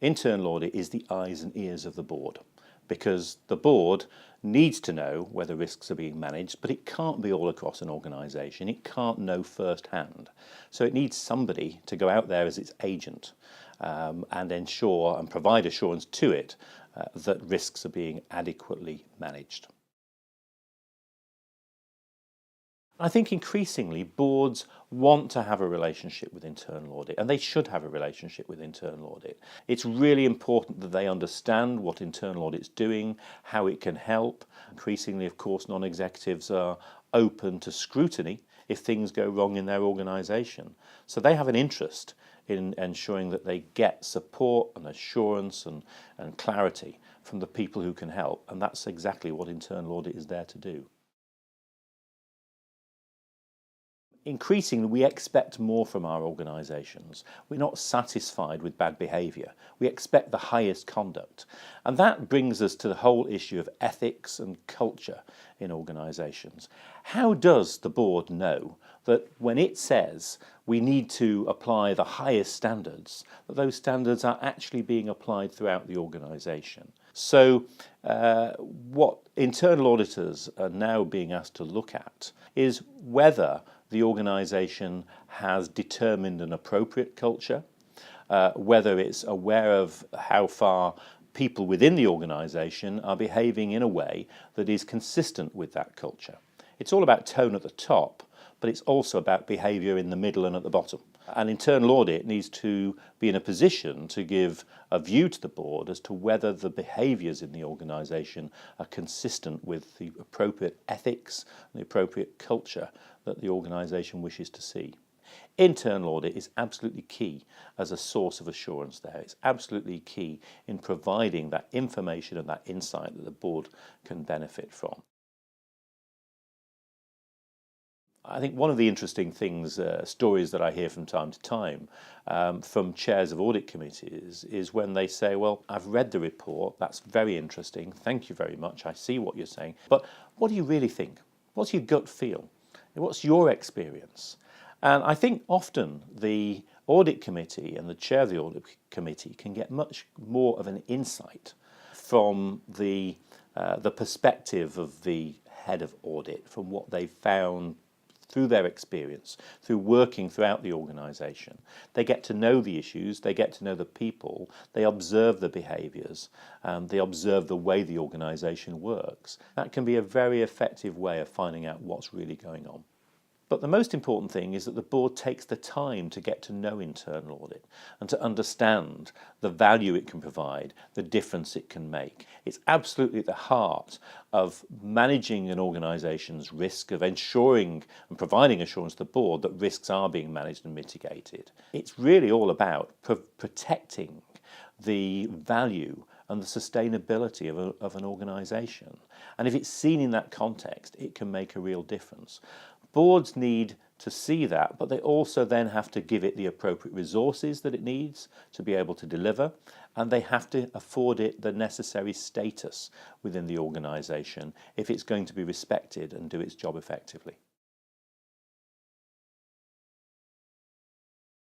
Internal audit is the eyes and ears of the board, because the board needs to know whether risks are being managed, but it can't be all across an organisation. It can't know firsthand. So it needs somebody to go out there as its agent and ensure and provide assurance to it that risks are being adequately managed. I think increasingly boards want to have a relationship with internal audit, and they should have a relationship with internal audit. It's really important that they understand what internal audit's doing, how it can help. Increasingly, of course, non-executives are open to scrutiny if things go wrong in their organisation. So they have an interest in ensuring that they get support and assurance and clarity from the people who can help, and that's exactly what internal audit is there to do. Increasingly, we expect more from our organisations. We're not satisfied with bad behaviour. We expect the highest conduct. And that brings us to the whole issue of ethics and culture in organisations. How does the board know that when it says we need to apply the highest standards, that those standards are actually being applied throughout the organisation? So what internal auditors are now being asked to look at is whether the organisation has determined an appropriate culture, whether it's aware of how far people within the organisation are behaving in a way that is consistent with that culture. It's all about tone at the top, but it's also about behaviour in the middle and at the bottom. And internal audit needs to be in a position to give a view to the board as to whether the behaviours in the organisation are consistent with the appropriate ethics and the appropriate culture that the organisation wishes to see. Internal audit is absolutely key as a source of assurance there. It's absolutely key in providing that information and that insight that the board can benefit from. I think one of the interesting things, stories that I hear from time to time from chairs of audit committees is when they say, well, I've read the report, that's very interesting, thank you very much, I see what you're saying, but what do you really think? What's your gut feel? What's your experience? And I think often the audit committee and the chair of the audit committee can get much more of an insight from the perspective of the head of audit, from what they've found through their experience, through working throughout the organisation. They get to know the issues, they get to know the people, they observe the behaviours, they observe the way the organisation works. That can be a very effective way of finding out what's really going on. But the most important thing is that the board takes the time to get to know internal audit and to understand the value it can provide, the difference it can make. It's absolutely at the heart of managing an organisation's risk, of ensuring and providing assurance to the board that risks are being managed and mitigated. It's really all about protecting the value and the sustainability of an organisation. And if it's seen in that context, it can make a real difference. Boards need to see that, but they also then have to give it the appropriate resources that it needs to be able to deliver, and they have to afford it the necessary status within the organisation if it's going to be respected and do its job effectively.